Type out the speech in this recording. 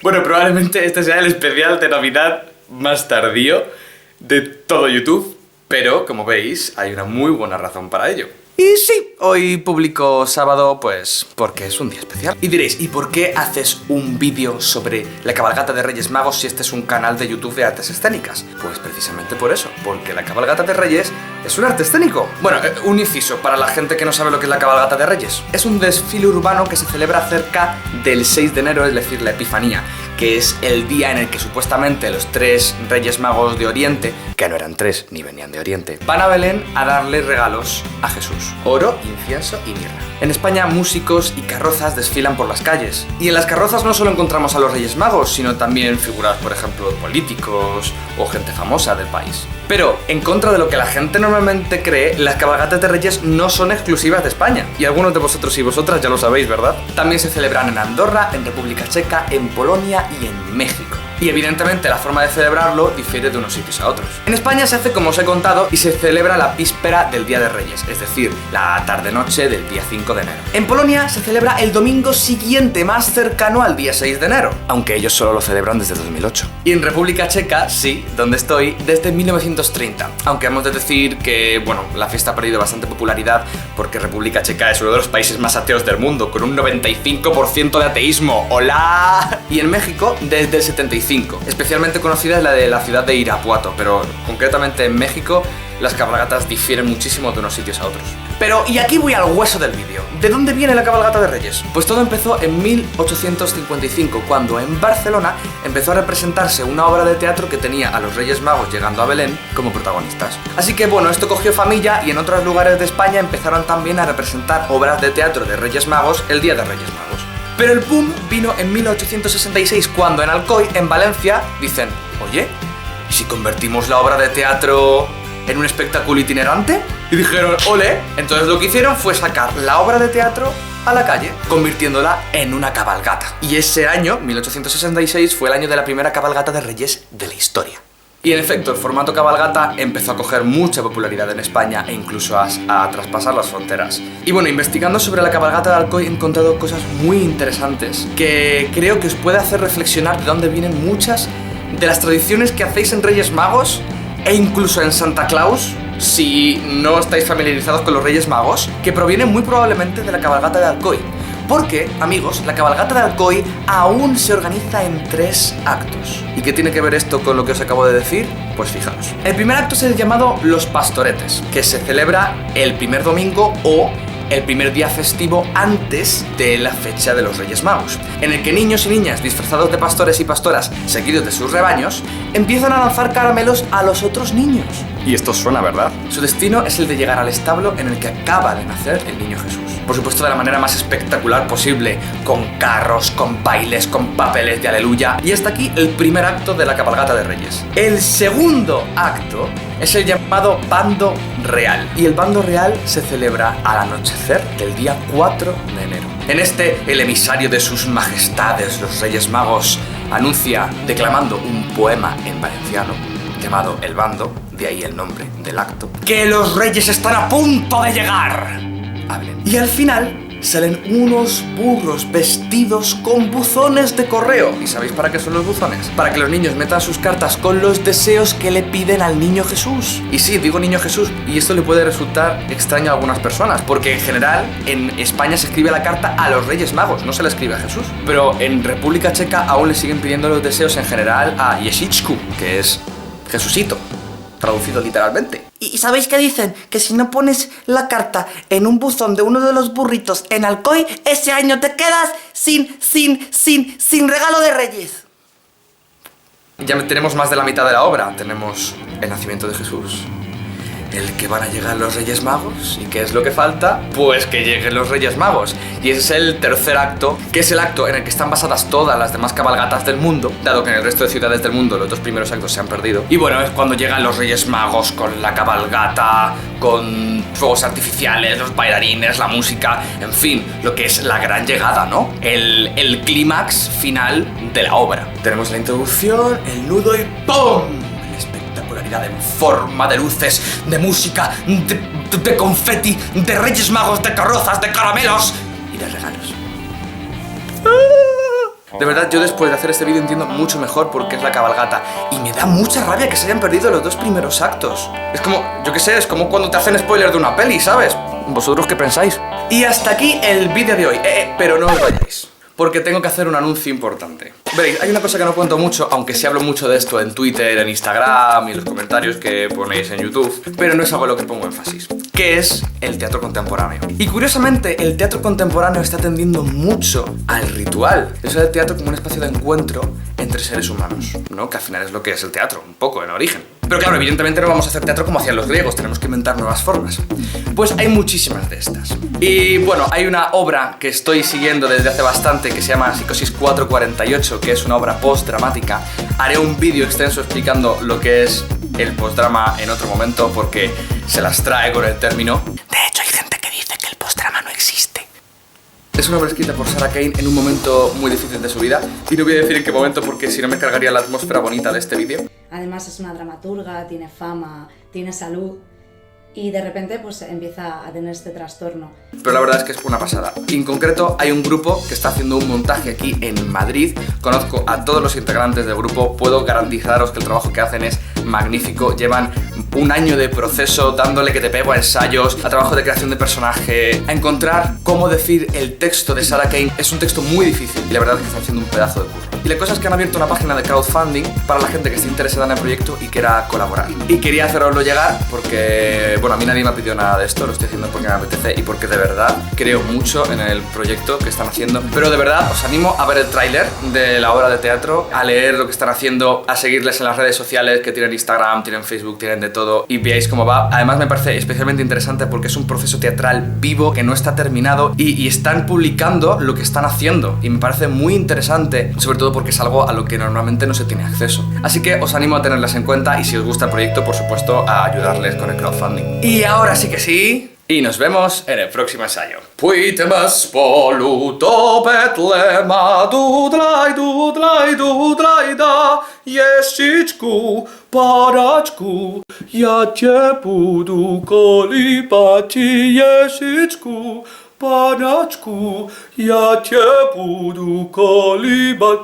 Bueno, probablemente este sea el especial de Navidad más tardío de todo YouTube, pero como veis, hay una muy buena razón para ello. Y sí, hoy publico sábado, pues porque es un día especial. Y diréis, ¿y por qué haces un vídeo sobre la cabalgata de Reyes Magos si este es un canal de YouTube de artes escénicas? Pues precisamente por eso, porque la cabalgata de Reyes es un arte escénico. Bueno, un inciso para la gente que no sabe lo que es la cabalgata de Reyes. Es un desfile urbano que se celebra cerca del 6 de enero, es decir, la Epifanía, que es el día en el que supuestamente los 3 Reyes Magos de Oriente, que no eran 3 ni venían de Oriente, van a Belén a darle regalos a Jesús: oro, incienso y mirra. En España, músicos y carrozas desfilan por las calles. Y en las carrozas no solo encontramos a los Reyes Magos, sino también figuras, por ejemplo, políticos o gente famosa del país. Pero, en contra de lo que la gente normalmente cree, las cabalgatas de Reyes no son exclusivas de España. Y algunos de vosotros y vosotras ya lo sabéis, ¿verdad? También se celebran en Andorra, en República Checa, en Polonia y en México. Y evidentemente la forma de celebrarlo difiere de unos sitios a otros. En España se hace como os he contado y se celebra la víspera del Día de Reyes, es decir, la tarde-noche del día 5 de enero. En Polonia se celebra el domingo siguiente, más cercano al día 6 de enero, aunque ellos solo lo celebran desde 2008. Y en República Checa, sí, donde estoy, desde 1930, aunque hemos de decir que, bueno, la fiesta ha perdido bastante popularidad porque República Checa es uno de los países más ateos del mundo, con un 95% de ateísmo. ¡Hola! Y en México, desde el 75. Especialmente conocida es la de la ciudad de Irapuato, pero concretamente en México las cabalgatas difieren muchísimo de unos sitios a otros. Pero, y aquí voy al hueso del vídeo. ¿De dónde viene la cabalgata de Reyes? Pues todo empezó en 1855, cuando en Barcelona empezó a representarse una obra de teatro que tenía a los Reyes Magos llegando a Belén como protagonistas. Así que bueno, esto cogió familia y en otros lugares de España empezaron también a representar obras de teatro de Reyes Magos el Día de Reyes Magos. Pero el boom vino en 1866, cuando en Alcoy, en Valencia, dicen: oye, ¿y si convertimos la obra de teatro en un espectáculo itinerante? Y dijeron: ole. Entonces lo que hicieron fue sacar la obra de teatro a la calle, convirtiéndola en una cabalgata. Y ese año, 1866, fue el año de la primera cabalgata de Reyes de la historia. Y en efecto, el formato cabalgata empezó a coger mucha popularidad en España e incluso a traspasar las fronteras. Y bueno, investigando sobre la cabalgata de Alcoy he encontrado cosas muy interesantes que creo que os puede hacer reflexionar de dónde vienen muchas de las tradiciones que hacéis en Reyes Magos e incluso en Santa Claus, si no estáis familiarizados con los Reyes Magos, que provienen muy probablemente de la cabalgata de Alcoy. Porque, amigos, la cabalgata de Alcoy aún se organiza en 3 actos. ¿Y qué tiene que ver esto con lo que os acabo de decir? Pues fijaos. El primer acto es el llamado Los Pastoretes, que se celebra el primer domingo o el primer día festivo antes de la fecha de los Reyes Magos, en el que niños y niñas disfrazados de pastores y pastoras, seguidos de sus rebaños, empiezan a lanzar caramelos a los otros niños. Y esto suena, ¿verdad? Su destino es el de llegar al establo en el que acaba de nacer el niño Jesús. Por supuesto, de la manera más espectacular posible, con carros, con bailes, con papeles de aleluya. Y hasta aquí el primer acto de la cabalgata de Reyes. El segundo acto es el llamado Bando Real. Y el Bando Real se celebra al anochecer del día 4 de enero. En este, el emisario de sus majestades, los Reyes Magos, anuncia, declamando un poema en valenciano llamado El Bando, de ahí el nombre del acto, que los reyes están a punto de llegar. Hablen. Y al final salen unos burros vestidos con buzones de correo. ¿Y sabéis para qué son los buzones? Para que los niños metan sus cartas con los deseos que le piden al niño Jesús. Y sí, digo niño Jesús, y esto le puede resultar extraño a algunas personas, porque en general en España se escribe la carta a los Reyes Magos, no se la escribe a Jesús. Pero en República Checa aún le siguen pidiendo los deseos en general a Ježíčku, que es Jesucito, traducido literalmente. ¿Y sabéis qué dicen? Que si no pones la carta en un buzón de uno de los burritos en Alcoy, ese año te quedas sin regalo de Reyes. Ya tenemos más de la mitad de la obra. Tenemos el nacimiento de Jesús, el que van a llegar los Reyes Magos. ¿Y qué es lo que falta? Pues que lleguen los Reyes Magos. Y ese es el tercer acto, que es el acto en el que están basadas todas las demás cabalgatas del mundo, dado que en el resto de ciudades del mundo los 2 primeros actos se han perdido. Y bueno, es cuando llegan los Reyes Magos con la cabalgata, con fuegos artificiales, los bailarines, la música, en fin, lo que es la gran llegada, ¿no? El clímax final de la obra. Tenemos la introducción, el nudo y ¡pum! En forma de luces, de música, de confeti, de Reyes Magos, de carrozas, de caramelos y de regalos. De verdad, yo después de hacer este vídeo entiendo mucho mejor por qué es la cabalgata. Y me da mucha rabia que se hayan perdido los 2 primeros actos. Es como, yo qué sé, es como cuando te hacen spoiler de una peli, ¿sabes? ¿Vosotros qué pensáis? Y hasta aquí el vídeo de hoy. Pero no os vayáis, porque tengo que hacer un anuncio importante. Veréis, hay una cosa que no cuento mucho, aunque sí hablo mucho de esto en Twitter, en Instagram y en los comentarios que ponéis en YouTube, pero no es algo en lo que pongo énfasis, que es el teatro contemporáneo. Y curiosamente, el teatro contemporáneo está tendiendo mucho al ritual. Eso del teatro como un espacio de encuentro entre seres humanos, ¿no? Que al final es lo que es el teatro, un poco en origen. Pero claro, evidentemente no vamos a hacer teatro como hacían los griegos, tenemos que inventar nuevas formas. Pues hay muchísimas de estas. Y bueno, hay una obra que estoy siguiendo desde hace bastante que se llama Psicosis 448, que es una obra postdramática. Haré un vídeo extenso explicando lo que es el postdrama en otro momento porque se las trae con el término. De hecho, hay gente que dice que el postdrama no existe. Es una obra escrita por Sarah Kane en un momento muy difícil de su vida. Y no voy a decir en qué momento porque si no me cargaría la atmósfera bonita de este vídeo. Además es una dramaturga, tiene fama, tiene salud y de repente pues empieza a tener este trastorno. Pero la verdad es que es una pasada. En concreto hay un grupo que está haciendo un montaje aquí en Madrid. Conozco a todos los integrantes del grupo, puedo garantizaros que el trabajo que hacen es magnífico. Llevan un año de proceso dándole que te pego a ensayos, a trabajo de creación de personaje, a encontrar cómo decir el texto de Sarah Kane. Es un texto muy difícil y la verdad es que están haciendo un pedazo de curro. Y la cosa es que han abierto una página de crowdfunding para la gente que esté interesada en el proyecto y quiera colaborar. Y quería haceroslo llegar porque, bueno, a mí nadie me ha pedido nada de esto, lo estoy haciendo porque me apetece y porque de verdad creo mucho en el proyecto que están haciendo. Pero de verdad os animo a ver el tráiler de la obra de teatro, a leer lo que están haciendo, a seguirles en las redes sociales que tienen Instagram, tienen Facebook, tienen de todo y veáis cómo va. Además me parece especialmente interesante porque es un proceso teatral vivo que no está terminado y están publicando lo que están haciendo y me parece muy interesante, sobre todo porque es algo a lo que normalmente no se tiene acceso. Así que os animo a tenerlas en cuenta y si os gusta el proyecto, por supuesto, a ayudarles con el crowdfunding. Y ahora sí que sí, y nos vemos en el próximo ensayo. Puitemas poluto Betlema, dudlaj, dudlaj, dudlaj da, Ježičku, paračku, ja cię budu kolibati, Ježičku, paračku, ja cię budu kolibat.